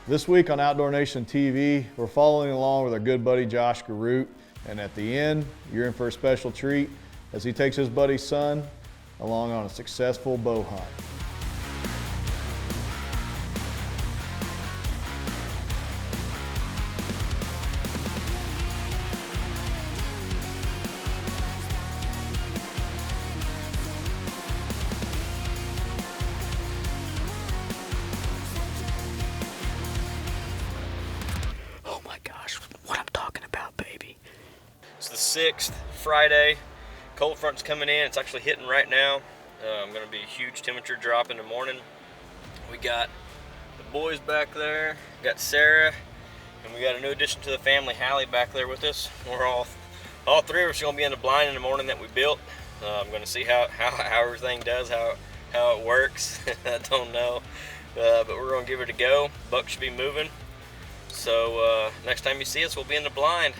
This week on Outdoor Nation TV, we're following along with our good buddy Josh Garroutte, and at the end, you're in for a special treat as he takes his buddy's son along on a successful bow hunt. It's the 6th, Friday. Cold front's coming in. It's actually hitting right now. Going to be a huge temperature drop in the morning. We got the boys back there. We got Sarah, and we got a new addition to the family, Hallie, back there with us. We're all three of us are going to be in the blind in the morning that we built. I'm going to see how everything does, how it works. I don't know, but we're going to give it a go. Buck should be moving. So next time you see us, we'll be in the blind.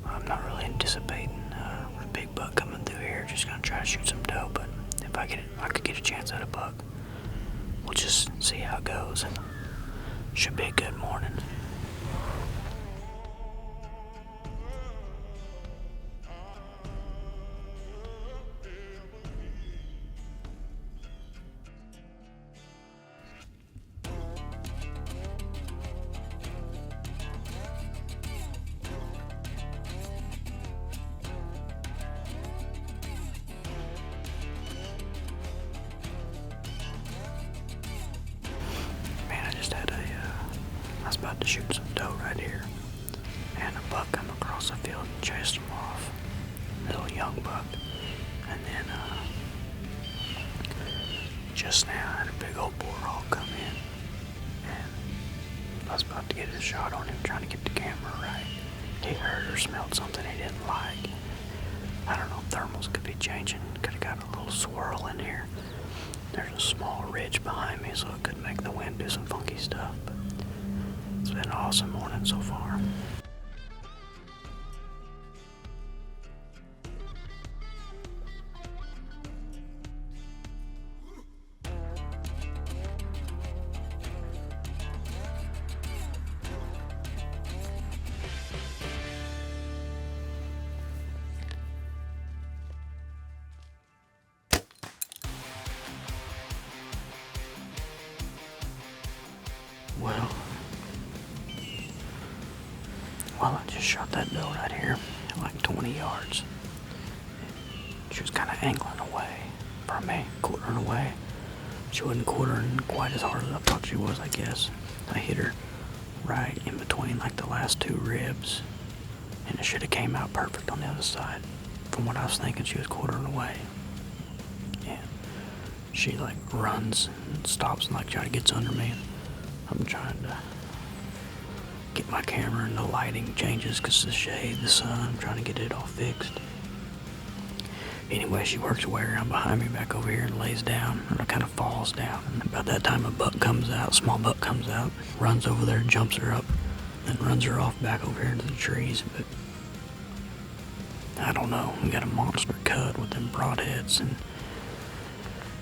I'm not really anticipating a big buck coming through here. Just gonna try to shoot some doe, but if I could get a chance at a buck. We'll just see how it goes. Should be a good morning. I was about to shoot some doe right here, and a buck come across the field and chased him off. A little young buck. And then just now I had a big old bull hog come in, and I was about to get a shot on him, trying to get the camera right. He heard or smelled something he didn't like. I don't know, thermals could be changing. Could have got a little swirl in here. There's a small ridge behind me, so it could make the wind do some funky stuff. But it's been an awesome morning so far. Well, I just shot that doe right here, like 20 yards. She was kind of angling away from me, quartering away. She wasn't quartering quite as hard as I thought she was, I guess. I hit her right in between like the last two ribs, and it should have came out perfect on the other side. From what I was thinking, she was quartering away. And she like runs and stops and like gets under me. I'm trying to get my camera and the lighting changes because the shade, the sun, I'm trying to get it all fixed. Anyway, she works her way around behind me back over here and lays down, and it kind of falls down. And about that time a buck comes out, small buck comes out, runs over there and jumps her up, and runs her off back over here into the trees. But I don't know, we got a monster cut with them broadheads, and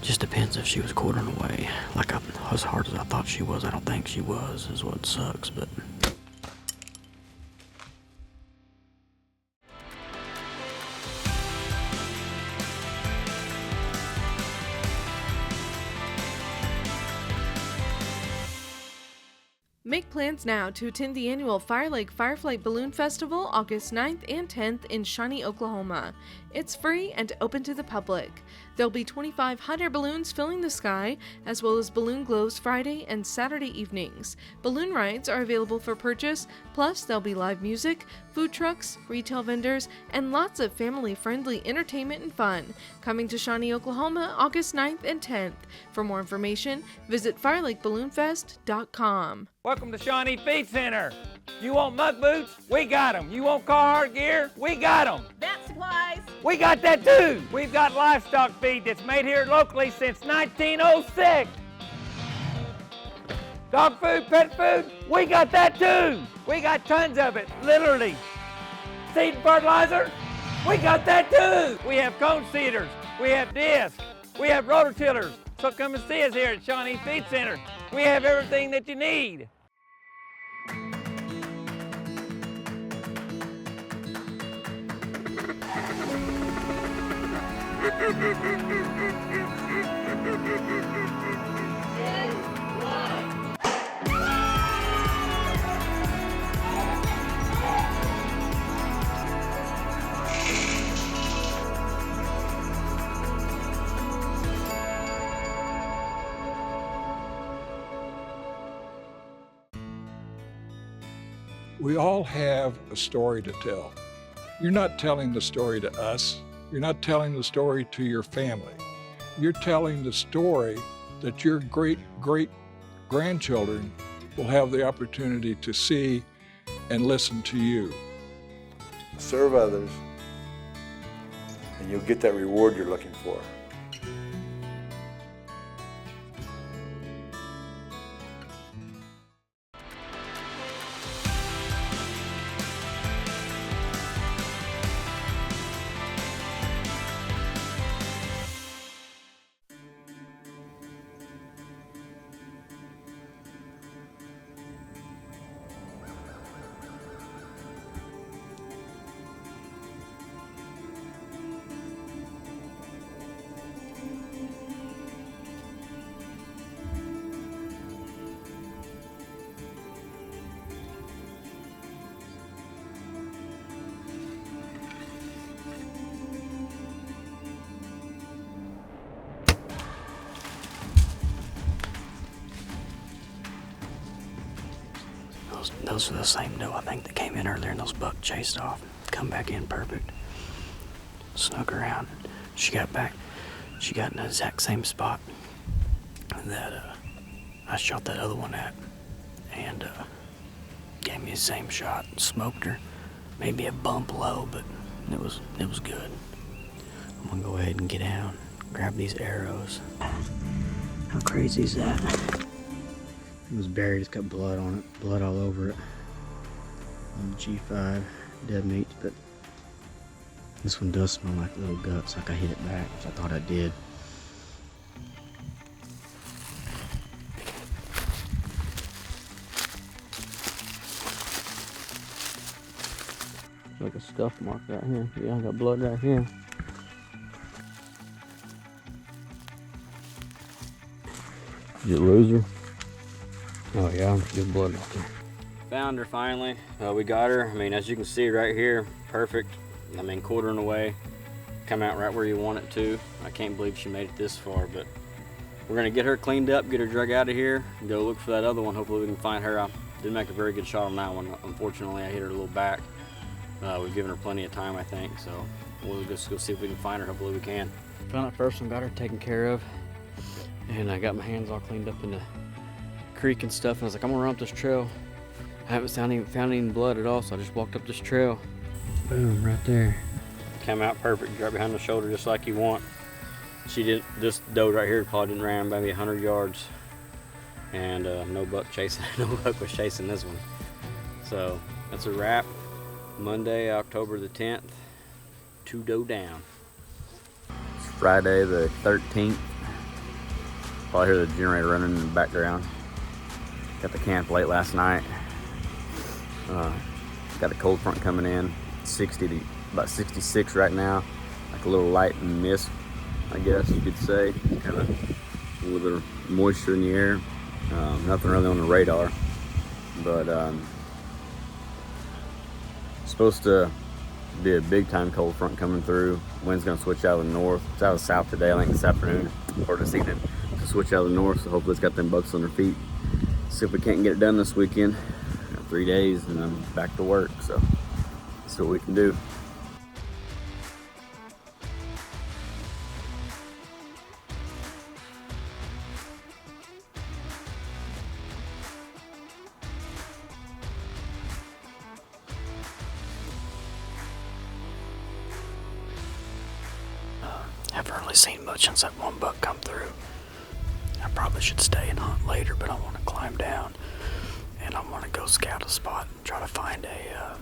just depends if she was quartering away. Like as hard as I thought she was, I don't think she was, is what sucks, but Make plans now to attend the annual Fire Lake Fireflight Balloon Festival August 9th and 10th in Shawnee, Oklahoma. It's free and open to the public. There'll be 25 hot air balloons filling the sky, as well as balloon glows Friday and Saturday evenings. Balloon rides are available for purchase, plus there'll be live music, food trucks, retail vendors, and lots of family-friendly entertainment and fun. Coming to Shawnee, Oklahoma, August 9th and 10th. For more information, visit firelakeballoonfest.com. Welcome to Shawnee Feed Center. You want muck boots? We got them. You want Carhartt gear? We got them. Vet supplies. We got that too. We've got livestock feed that's made here locally since 1906. Dog food, pet food, we got that too. We got tons of it, literally. Seed and fertilizer, we got that too. We have cone seeders, we have discs, we have rototillers. So come and see us here at Shawnee Feed Center. We have everything that you need. We all have a story to tell. You're not telling the story to us. You're not telling the story to your family. You're telling the story that your great-great-grandchildren will have the opportunity to see and listen to you. Serve others, and you'll get that reward you're looking for. Those are the same doe I think that came in earlier and those buck chased off. Come back in perfect. Snuck around. She got back. She got in the exact same spot that I shot that other one at. And gave me the same shot. Smoked her. Maybe a bump low, but it was good. I'm gonna go ahead and get down. Grab these arrows. How crazy is that? It was buried, it's got blood on it, blood all over it. G5 dead meat, but this one does smell like little guts, like I hit it back, which I thought I did. It's like a scuff mark right here. Yeah, I got blood right here. Did you lose her? Oh yeah, good blood right there. Found her finally. We got her. I mean, as you can see right here, perfect. I mean, quartering away. Come out right where you want it to. I can't believe she made it this far, but we're gonna get her cleaned up, get her drug out of here, and go look for that other one. Hopefully we can find her. I didn't make a very good shot on that one. Unfortunately, I hit her a little back. We've given her plenty of time, I think, so we'll just go see if we can find her. Hopefully we can. Found that first one, got her taken care of, and I got my hands all cleaned up in the creek and stuff, and I was like, I'm gonna run up this trail. I haven't found any blood at all, so I just walked up this trail. Boom, right there. Came out perfect, right behind the shoulder, just like you want. She didn't, this doe right here probably didn't ran maybe 100 yards, and no buck chasing, no buck was chasing this one. So that's a wrap. Monday, October the 10th, 2 doe down. It's Friday the 13th. Probably hear the generator running in the background. Got the camp late last night. Got a cold front coming in, 60 to about 66 right now. Like a little light and mist, I guess you could say. Kind of a little bit of moisture in the air. Nothing really on the radar. but supposed to be a big time cold front coming through. Wind's gonna switch out of the north. It's out of the south today, I think this afternoon or this evening, to switch out of the north. So hopefully it's got them bucks on their feet. See if we can't get it done this weekend. 3 days and I'm back to work, so see what we can do. Haven't really seen much since that one buck come through. I probably should stay and hunt later, but I want to climb down and I want to go scout a spot and try to find a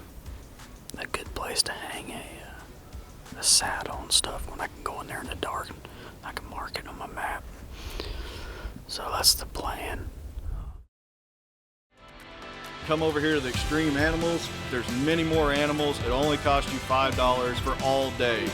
good place to hang a saddle and stuff when I can go in there in the dark and I can mark it on my map. So that's the plan. Come over here to the Extreme Animals. There's many more animals. It only costs you $5 for all day.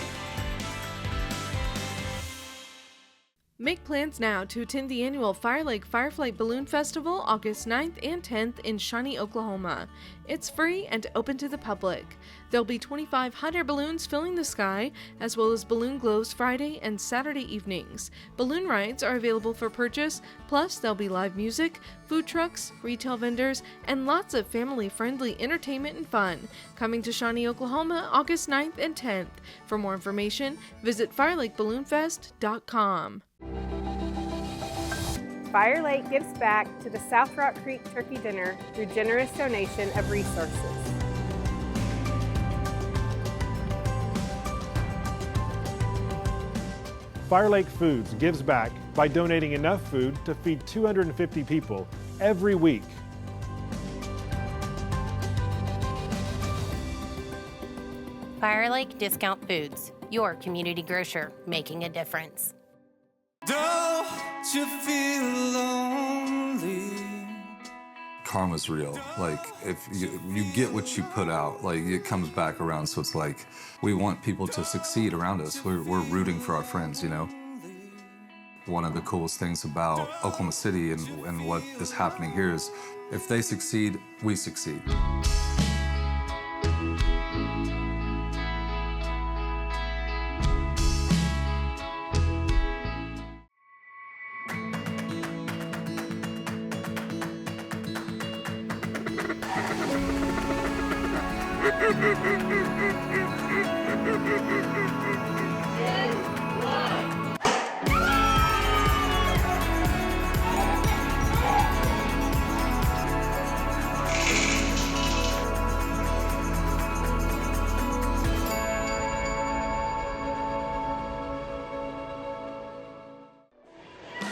Make plans now to attend the annual Fire Lake Fireflight Balloon Festival August 9th and 10th in Shawnee, Oklahoma. It's free and open to the public. There'll be 2,500 balloons filling the sky, as well as balloon glows Friday and Saturday evenings. Balloon rides are available for purchase, plus there'll be live music, food trucks, retail vendors, and lots of family-friendly entertainment and fun. Coming to Shawnee, Oklahoma, August 9th and 10th. For more information, visit FireLakeBalloonFest.com. Fire Lake gives back to the South Rock Creek Turkey Dinner through generous donation of resources. Fire Lake Foods gives back by donating enough food to feed 250 people every week. Fire Lake Discount Foods, your community grocer, making a difference. Don't you feel lonely? Karma's real. Like, if you get what you put out, like, it comes back around. So it's like, we want people to succeed around us. We're rooting for our friends, you know? One of the coolest things about Oklahoma City and what is happening here is, if they succeed, we succeed.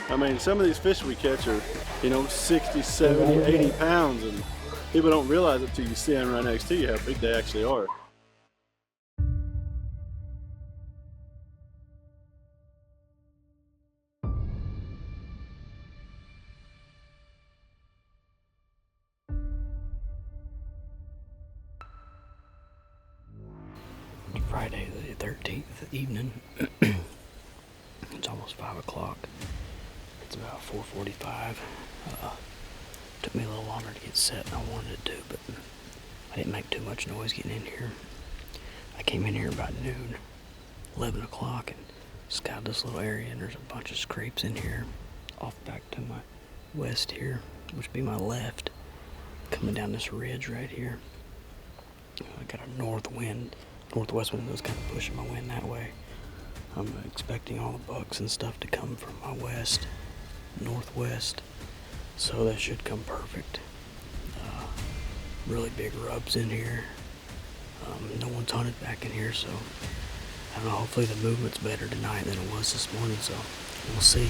I mean, some of these fish we catch are, 60, 70, 80 pounds, and people don't realize it till you see them right next to you how big they actually are. Friday the 13th evening. It's almost 5 o'clock. It's about 4:45. Took me a little longer to get set than I wanted it to, but I didn't make too much noise getting in here. I came in here about noon, 11 o'clock, and scouted this little area, and there's a bunch of scrapes in here, off back to my west here, which would be my left, coming down this ridge right here. I got a northwest wind that's kind of pushing my wind that way. I'm expecting all the bucks and stuff to come from my west, northwest, so that should come perfect. Really big rubs in here. No one's hunted back in here, so I don't know, hopefully the movement's better tonight than it was this morning, so we'll see.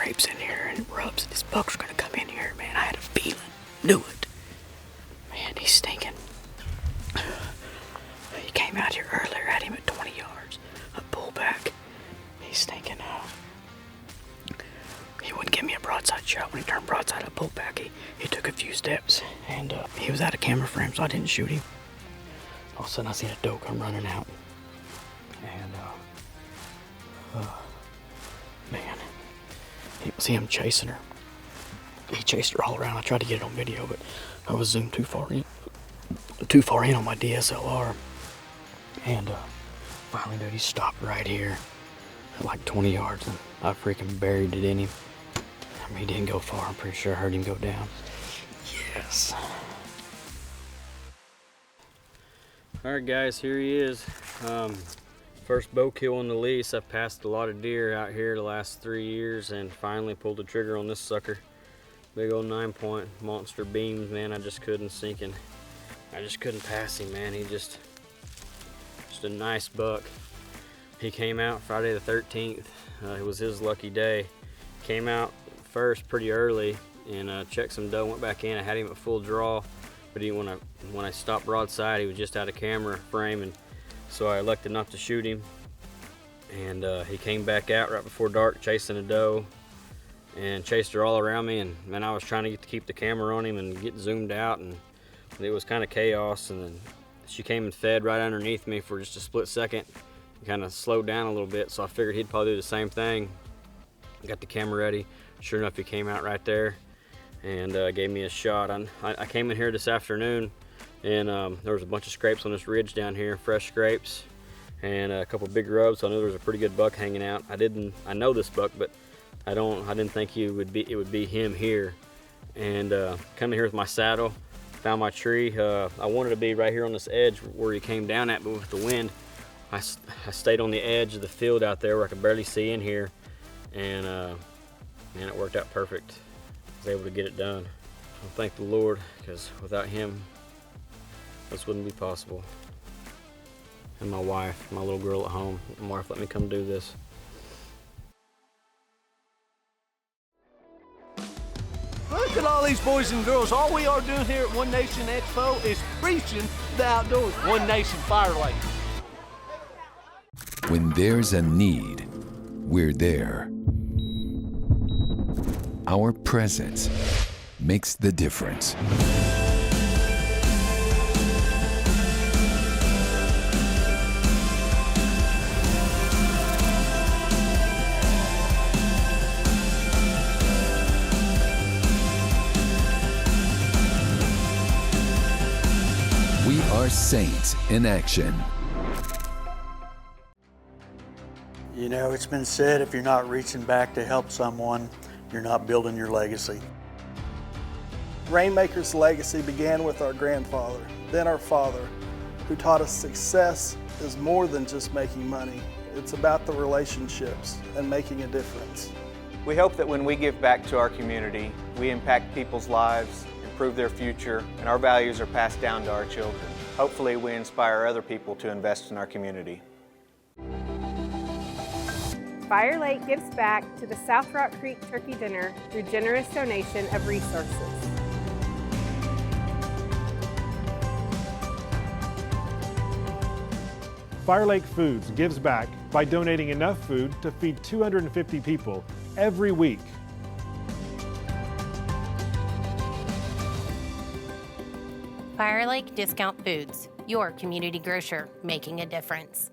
scrapes in here and rubs, and this buck's gonna come in here, man. I had a feeling. Knew it. Man, he's stinking. He came out here earlier, had him at 20 yards. A bullback. He's stinking. He wouldn't give me a broadside shot. When he turned broadside at bullback, he took a few steps, and he was out of camera frame, so I didn't shoot him. All of a sudden, I seen a doe come running out. And, man, you see him chasing her. He chased her all around. I tried to get it on video, but I was zoomed too far in on my DSLR. And finally, dude, he stopped right here at like 20 yards, and I freaking buried it in him. I mean, he didn't go far. I'm pretty sure I heard him go down. Yes. All right, guys, here he is. First bow kill on the lease. I've passed a lot of deer out here the last 3 years and finally pulled the trigger on this sucker. Big old 9-point monster beams, man. I just couldn't sink him. I just couldn't pass him, man. He just a nice buck. He came out Friday the 13th. It was his lucky day. Came out first pretty early and checked some doe, went back in. I had him at full draw, but when I stopped broadside, he was just out of camera frame, and so I elected not to shoot him. And he came back out right before dark chasing a doe and chased her all around me, and man, I was trying to keep the camera on him and get zoomed out, and it was kind of chaos. And then she came and fed right underneath me for just a split second, kind of slowed down a little bit, so I figured he'd probably do the same thing. Got the camera ready. Sure enough, he came out right there and gave me a shot. I came in here this afternoon, and there was a bunch of scrapes on this ridge down here, fresh scrapes, and a couple big rubs. So I knew there was a pretty good buck hanging out. I know this buck, but I didn't think it would be him here. And coming here with my saddle, found my tree. I wanted to be right here on this edge where he came down at, but with the wind, I stayed on the edge of the field out there where I could barely see in here, and man, it worked out perfect. I was able to get it done. Well, thank the Lord, because without him, this wouldn't be possible. And my wife, my little girl at home, my wife let me come do this. Look at all these boys and girls. All we are doing here at One Nation Expo is preaching the outdoors. One Nation Fire Lake. When there's a need, we're there. Our presence makes the difference. We are saints in action. You know, it's been said, if you're not reaching back to help someone, you're not building your legacy. Rainmaker's legacy began with our grandfather, then our father, who taught us success is more than just making money. It's about the relationships and making a difference. We hope that when we give back to our community, we impact people's lives, improve their future, and our values are passed down to our children. Hopefully, we inspire other people to invest in our community. Fire Lake gives back to the South Rock Creek Turkey Dinner through generous donation of resources. Fire Lake Foods gives back by donating enough food to feed 250 people every week. Fire Lake Discount Foods, your community grocer, making a difference.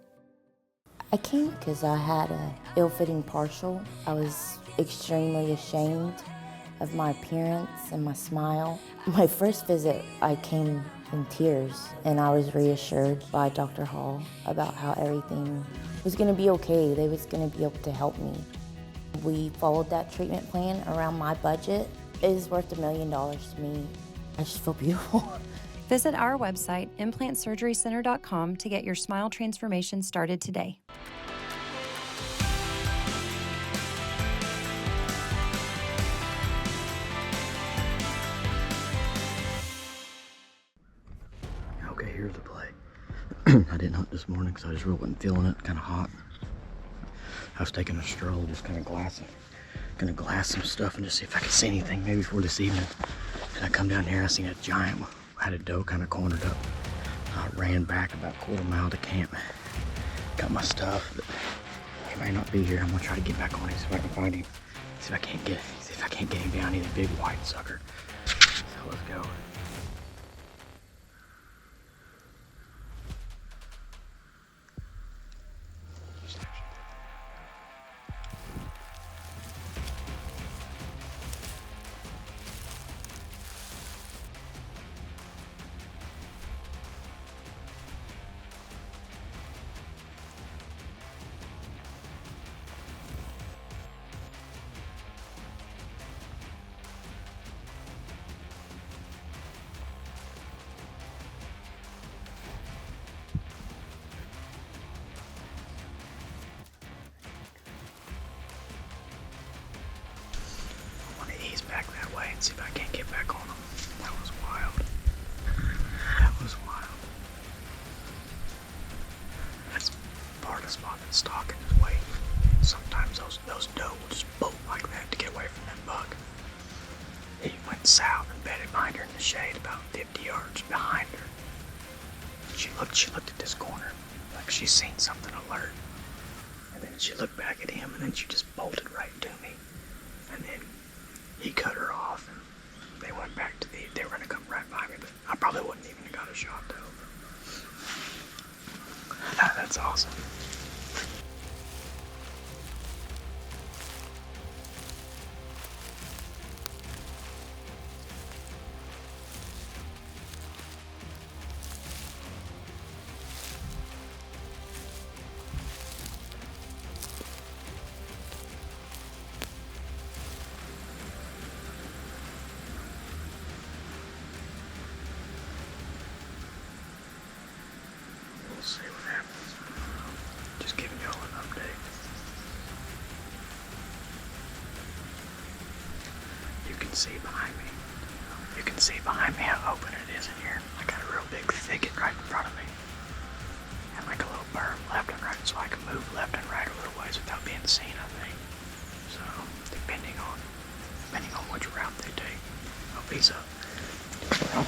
I came because I had an ill-fitting partial. I was extremely ashamed of my appearance and my smile. My first visit, I came in tears, and I was reassured by Dr. Hall about how everything was going to be okay. They was going to be able to help me. We followed that treatment plan around my budget. It is worth $1 million to me. I just feel beautiful. Visit our website, implantsurgerycenter.com, to get your smile transformation started today. Okay, here's the play. I didn't hunt this morning because I just really wasn't feeling it, kind of hot. I was taking a stroll, just kind of glassing. Gonna glass some stuff and just see if I can see anything maybe for this evening. And I come down here, I seen a giant, had a doe kind of cornered up. I ran back about a quarter mile to camp. Got my stuff, but he may not be here. I'm gonna try to get back on him, see if I can find him. See if I can't get him down. He's a big white sucker. So let's go. Back that way and see if I can't get back on him. That was wild. That was wild. That's part of the spot that's stalking his way. Sometimes those doe will just bolt like that to get away from that buck. He went south and bedded behind her in the shade about 50 yards behind her. She looked at this corner like she's seen something alert. And then she looked back at him and then she just bolted right to me. And then he cut her off, and they went back to they were gonna come right by me, but I probably wouldn't even have got a shot though. That's awesome. See what happens. Just giving y'all an update. You can see behind me. You can see behind me how open it is in here. I got a real big thicket right in front of me. And like a little berm left and right, so I can move left and right a little ways without being seen, I think. So, depending on which route they take. Oh, he's up. Now.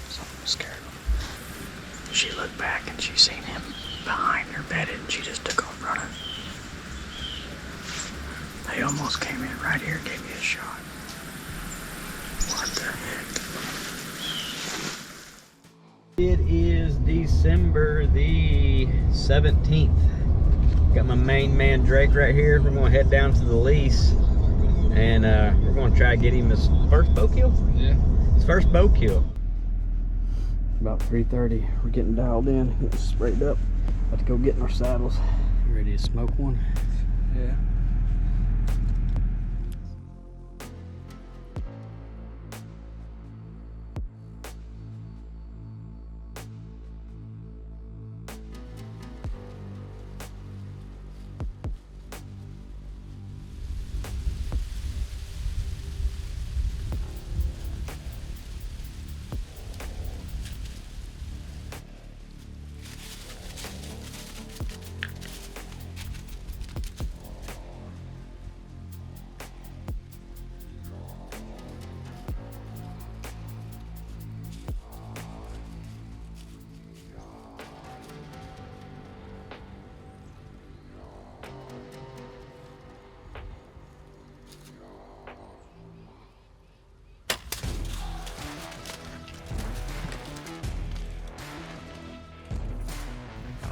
Something scared him. She looked back and she seen him behind her bedded and she just took off running. They almost came in right here and gave me a shot. What the heck? It is December the 17th. Got my main man Drake right here. We're gonna head down to the lease and we're gonna try to get him his first bow kill. Yeah. His first bow kill. About 3:30, we're getting dialed in, getting sprayed up. About to go get in our saddles. You ready to smoke one? Yeah.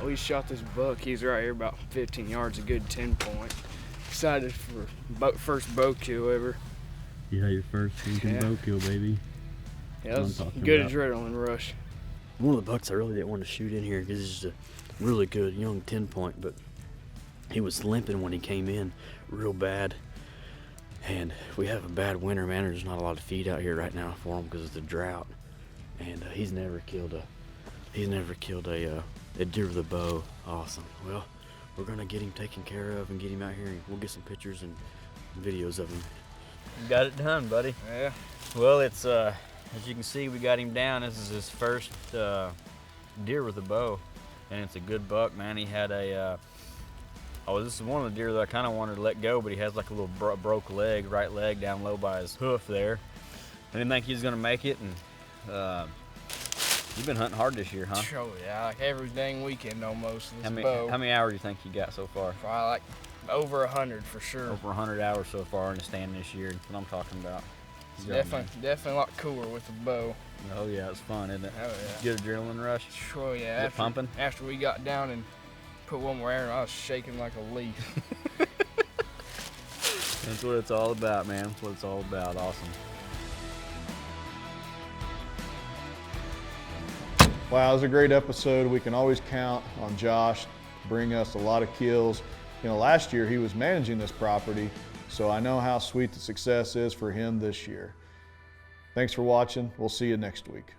We shot this buck. He's right here about 15 yards, a good 10 point. Excited for first bow kill ever. Yeah, your first bow kill, baby. Yeah, that was a good adrenaline rush. One of the bucks I really didn't want to shoot in here because he's just a really good young 10 point, but he was limping when he came in real bad. And we have a bad winter, man. There's not a lot of feed out here right now for him because of the drought. And he's never killed a deer with a bow. Awesome. Well, we're gonna get him taken care of and get him out here, and we'll get some pictures and videos of him. You got it done, buddy. Yeah. Well, it's as you can see, we got him down. This is his first deer with a bow, and it's a good buck, man. He had a Oh, this is one of the deer that I kind of wanted to let go, but he has like a little broke leg, right leg down low by his hoof there. I didn't think he was gonna make it, and you've been hunting hard this year, huh? Oh yeah, like every dang weekend almost. This How bow. many hours do you think you got so far? Probably like over 100 for sure. Over 100 hours so far in the stand this year. That's what I'm talking about. It's definitely a lot cooler with the bow. Oh yeah, it's fun, isn't it? Oh yeah. Good adrenaline rush. Oh yeah. Is it pumping? After we got down and put one more arrow, I was shaking like a leaf. That's what it's all about, man. That's what it's all about. Awesome. Wow, it was a great episode. We can always count on Josh to bring us a lot of kills. You know, last year he was managing this property, so I know how sweet the success is for him this year. Thanks for watching. We'll see you next week.